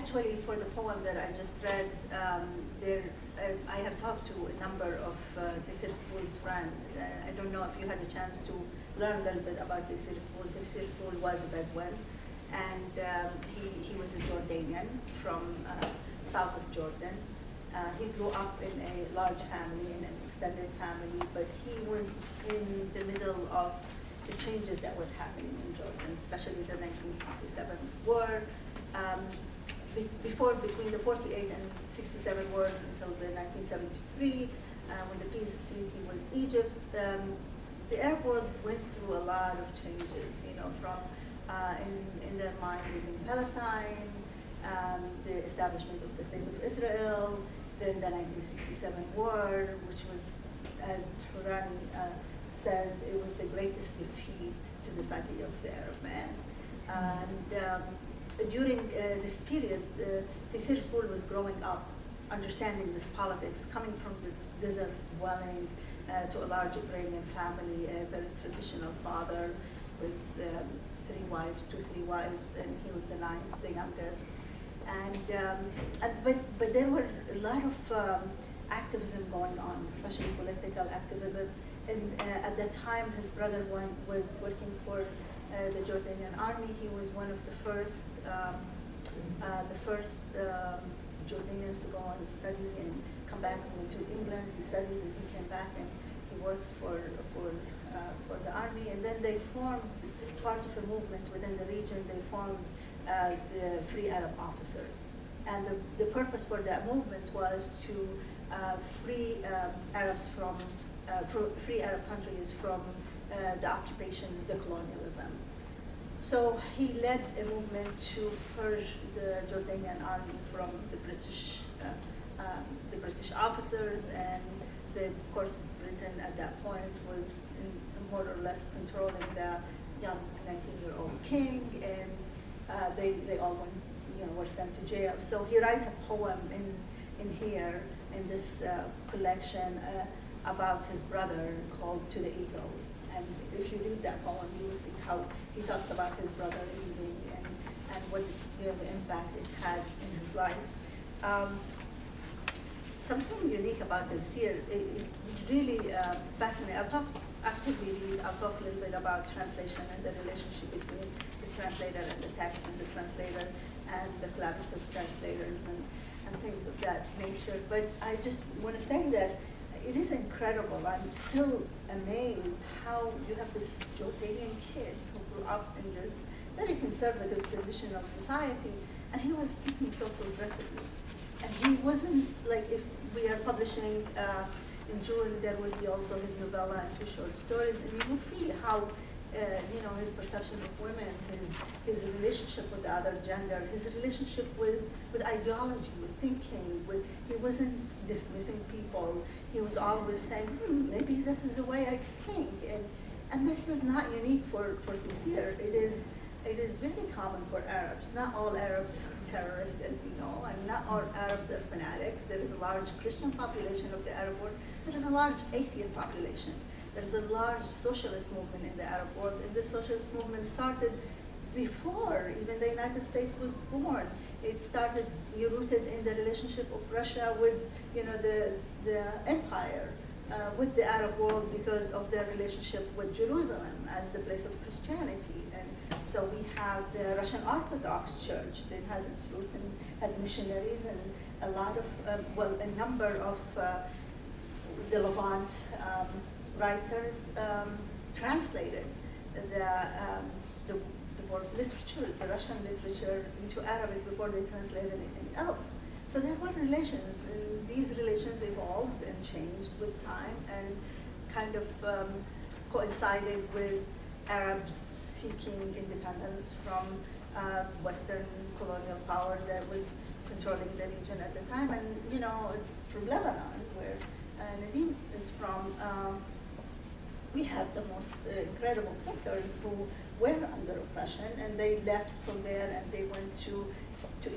actually, for the poem that I just read, I have talked to a number of Tafsir School's friends. I don't know if you had a chance to learn a little bit about Tafsir School. Tafsir School was a Bedouin, and he was a Jordanian from south of Jordan. He grew up in a large family, in an extended family, but he was in the middle of the changes that were happening in Jordan, especially the 1967 war. Between the 48 and 67 war until the 1973, when the peace treaty with Egypt, the Arab world went through a lot of changes, from in their mind losing Palestine, the establishment of the State of Israel, then the 1967 war, which was, as Hurani says, it was the greatest defeat to the psyche of the Arab man. And during this period, Tafsir School was growing up, understanding this politics, coming from the desert dwelling to a large agrarian family, a very traditional father with three wives, and he was the ninth, the youngest. But there were a lot of activism going on, especially political activism. And at that time, his brother was working for the Jordanian army. He was one of the first Jordanians to go and study and come back and went to England. He studied and he came back and he worked for the army. And then they formed part of a movement within the region. They formed the Free Arab Officers. And the purpose for that movement was to free Arabs from free Arab countries from the occupation, the colonialism. So he led a movement to purge the Jordanian army from the British officers, and of course Britain at that point was more or less controlling the young 19-year-old king, and they all were sent to jail. So he writes a poem in here in this collection about his brother called To the Eagle. And if you read that poem, you will see how he talks about his brother leaving and what the impact it had in his life. Something unique about this here, it's really fascinating. After we read, I'll talk a little bit about translation and the relationship between the translator and the text, and the translator and the collaborative translators and things of that nature. But I just want to say that it is incredible. I'm still amazed how you have this Jordanian kid who grew up in this very conservative, traditional society, and he was thinking so progressively. And he wasn't, like, if we are publishing in June, there will be also his novella and 2 short stories, and you will see how his perception of women, his relationship with the other gender, his relationship with ideology, with thinking, he wasn't dismissing people. He was always saying, maybe this is the way I think. And this is not unique for Tafsir. It is very common for Arabs. Not all Arabs are terrorists, as you know, and not all Arabs are fanatics. There is a large Christian population of the Arab world. There is a large atheist population. There's a large socialist movement in the Arab world, and this socialist movement started before even the United States was born. It started rooted in the relationship of Russia with, the empire, with the Arab world because of their relationship with Jerusalem as the place of Christianity. And so we have the Russian Orthodox Church that has its root and had missionaries, and a lot of, a number of the Levant writers translated the word literature, the Russian literature, into Arabic before they translated anything else. So there were relations, and these relations evolved and changed with time, and kind of coincided with Arabs seeking independence from Western colonial power that was controlling the region at the time. And from Lebanon, where Nadim is from, we have the most incredible thinkers who were under oppression, and they left from there and they went to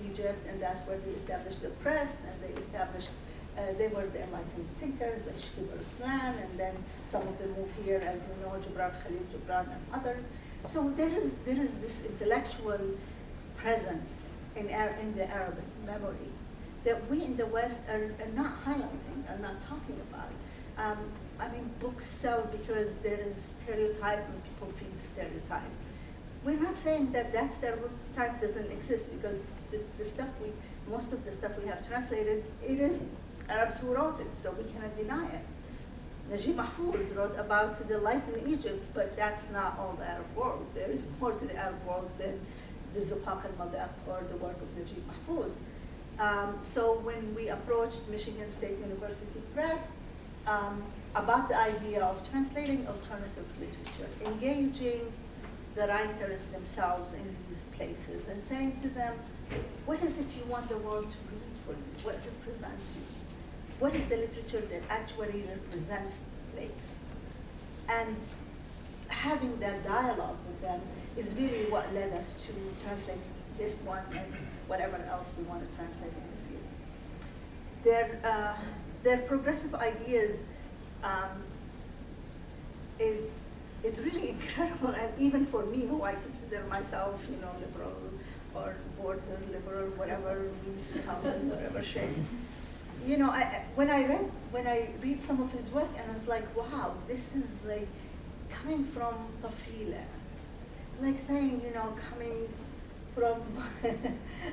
Egypt, and that's where they established the press, and they established, they were the enlightened thinkers like Sheikh Ruslan, and then some of them moved here, as you know, Khalil Gibran and others. So there is this intellectual presence in the Arabic memory that we in the West are not highlighting, are not talking about. I mean, books sell because there is stereotype and people feed stereotype. We're not saying that that stereotype doesn't exist, because the stuff most of the stuff we have translated, it is Arabs who wrote it, so we cannot deny it. Najib Mahfouz wrote about the life in Egypt, but that's not all the Arab world. There is more to the Arab world than the Zuqaq al-Madaq or the work of Najib Mahfouz. So when we approached Michigan State University Press about the idea of translating alternative literature, engaging the writers themselves in these places and saying to them, what is it you want the world to read for you? What represents you? What is the literature that actually represents the place? And having that dialogue with them is really what led us to translate this one and whatever else we want to translate in this year. Their progressive ideas is really incredible, and even for me, who I consider myself, liberal or border liberal, whatever we become in whatever shape. When I read some of his work, and I was like, wow, this is like coming from Tafila, like saying, coming from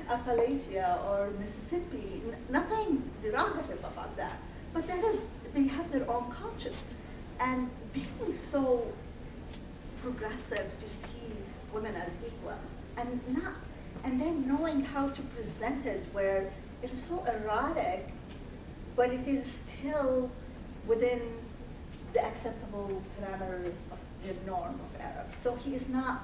Appalachia or Mississippi, nothing derogative about that, but they have their own culture, and being so progressive to see women as equal, and then knowing how to present it where it is so erotic, but it is still within the acceptable parameters of the norm of Arab. So he is not,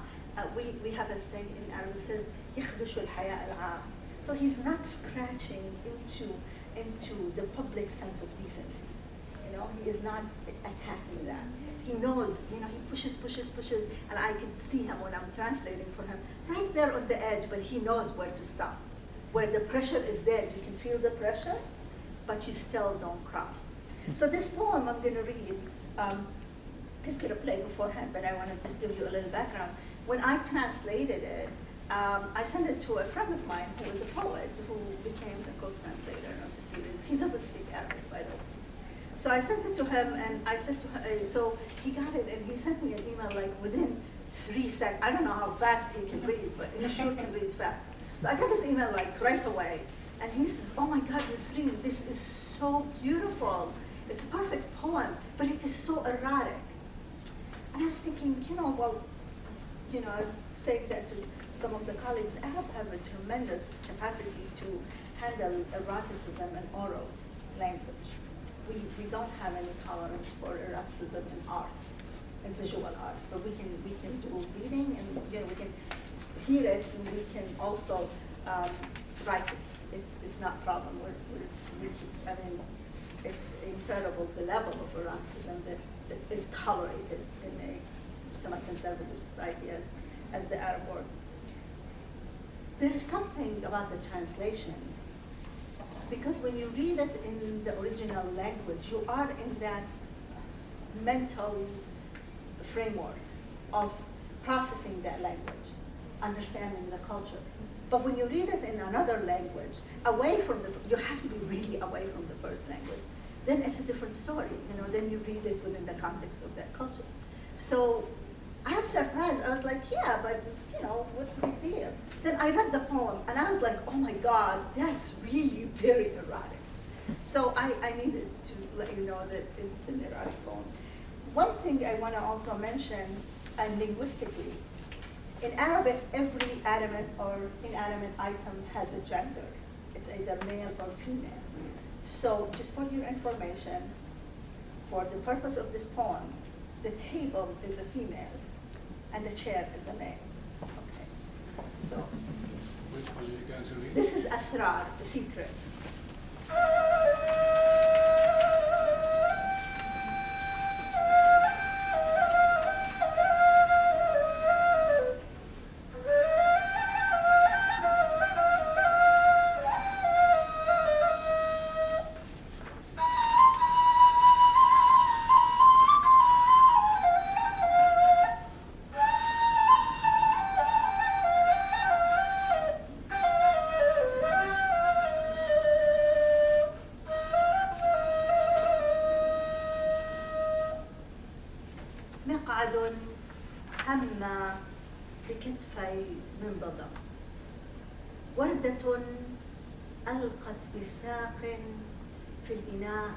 we have a saying in Arabic, it says, يخدش الحياء العام. So he's not scratching into the public sense of decency. He is not attacking that. He knows, he pushes, and I can see him when I'm translating for him, right there on the edge, but he knows where to stop. Where the pressure is there, you can feel the pressure, but you still don't cross. So this poem I'm gonna read, he's gonna play beforehand, but I wanna just give you a little background. When I translated it, I sent it to a friend of mine who is a poet who became the co-translator of the series. He doesn't speak Arabic, by the way. So I sent it to him, and I said to him, so he got it, and he sent me an email like within 3 seconds. I don't know how fast he can read, but he sure can read fast. So I got this email like right away, and he says, oh my God, Nasreen, this is so beautiful. It's a perfect poem, but it is so erotic. And I was thinking, I was saying that to some of the colleagues, Arabs have a tremendous capacity to handle eroticism and oral language. We don't have any tolerance for eroticism in arts, in visual arts, but we can do reading, and we can hear it, and we can also write it. It's not a problem. It's incredible the level of eroticism that is tolerated in a semi-conservative society as the Arab world. There is something about the translation, because when you read it in the original language, you are in that mental framework of processing that language, understanding the culture. But when you read it in another language, you have to be really away from the first language. Then it's a different story, then you read it within the context of that culture. So I was surprised. I was like, yeah, but what's the big deal? Then I read the poem, and I was like, oh my God, that's really very erotic. So I needed to let you know that it's an erotic poem. One thing I want to also mention, linguistically, in Arabic, every animate or inanimate item has a gender. It's either male or female. So just for your information, for the purpose of this poem, the table is a female, and the chair is a male. Okay. So. Which one are you going to read? This is Asrar, the secrets. المنضدة، وردة ألقت بساق في الإناء،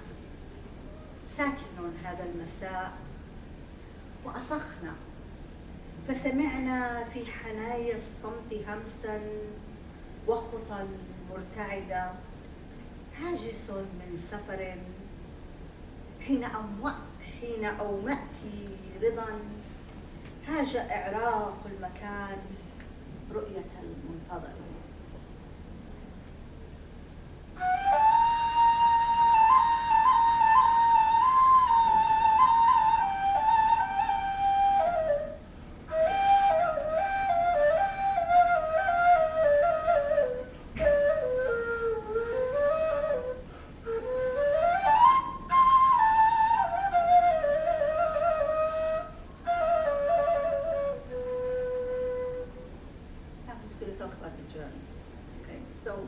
ساكن هذا المساء، وأصخنا فسمعنا في حنايا الصمت همسا وخطى مرتعدة، هاجس من سفر حين أومأتي رضا، هاج إعراق المكان رؤية المنتظر.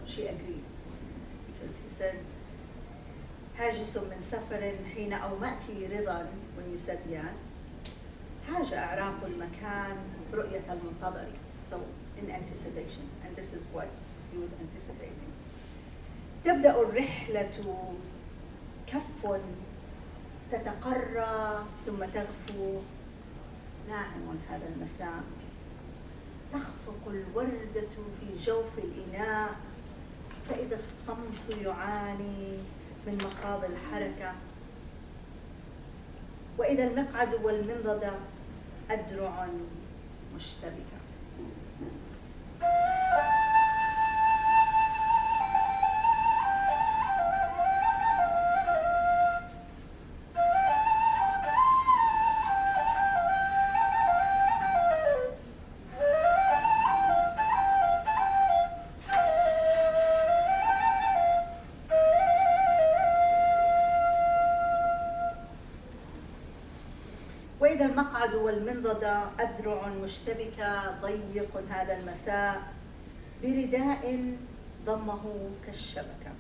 She agreed, because he said, هاجس من سفر حين أومأتي رضا, when you said yes, هاج أعراق المكان رؤية المنتظر, so in anticipation, and this is what he was anticipating. تبدأ الرحلة كف تتقرى ثم تغفو، ناعم هذا المساء، تخفق الوردة في جوف الإناء، فإذا الصمت يعاني من مخاض الحركة، وإذا المقعد والمنضدة أدرع مشتبكة. وإذا المقعد والمنضدة أذرع مشتبكة، ضيق هذا المساء برداء ضمه كالشبكة،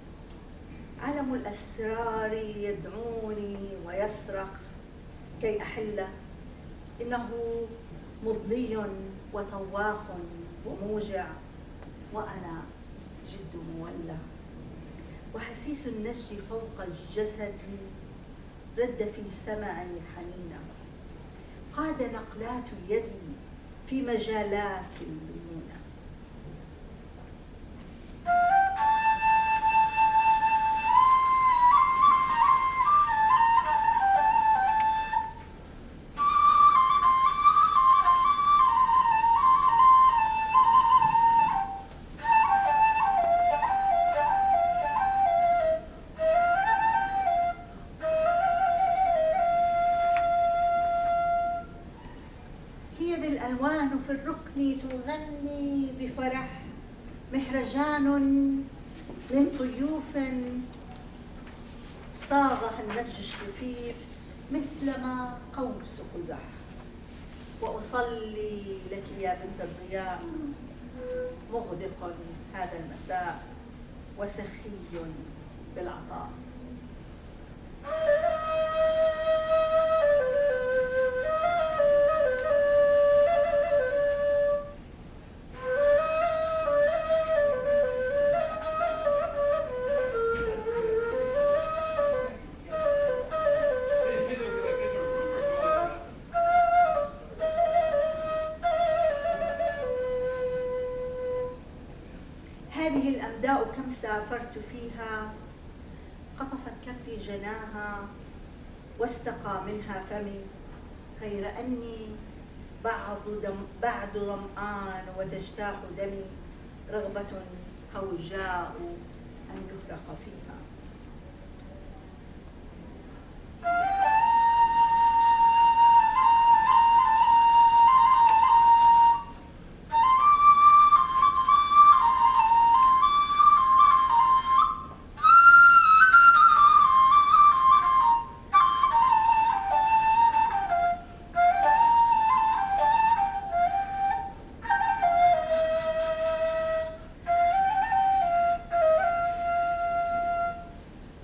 علم الأسرار يدعوني ويصرخ كي أحل، إنه مضني وطواق وموجع، وأنا جد مولع، وحسيس النجد فوق الجسد رد في سمعي حنينا، قاد نقلات يدي في مجالات الليونة. الألوان في الركن تغني بفرح، مهرجان من طيوف صاغها النسج الشفيف مثلما قوس قزح، وأصلي لك يا بنت الضياء، مغدق هذا المساء وسخي بالعطاء. هذه الأمداء كم سافرت فيها، قطفت كفي جناها واستقى منها فمي، غير أني بعد ظمآن وتجتاح دمي، رغبة هوجاء أن يفرق فيها.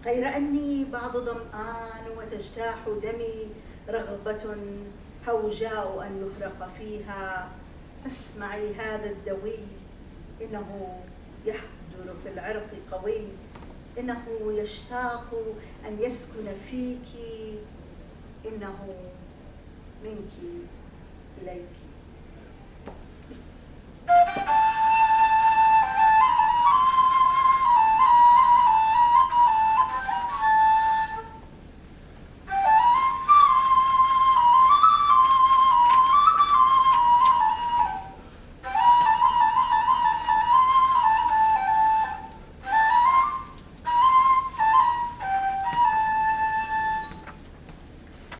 غير أني بعض ظمآن وتجتاح دمي، رغبة هوجاء أن يفرق فيها، فاسمعي هذا الدوي إنه يحجر في العرق قوي، إنه يشتاق أن يسكن فيك، إنه منك إليك.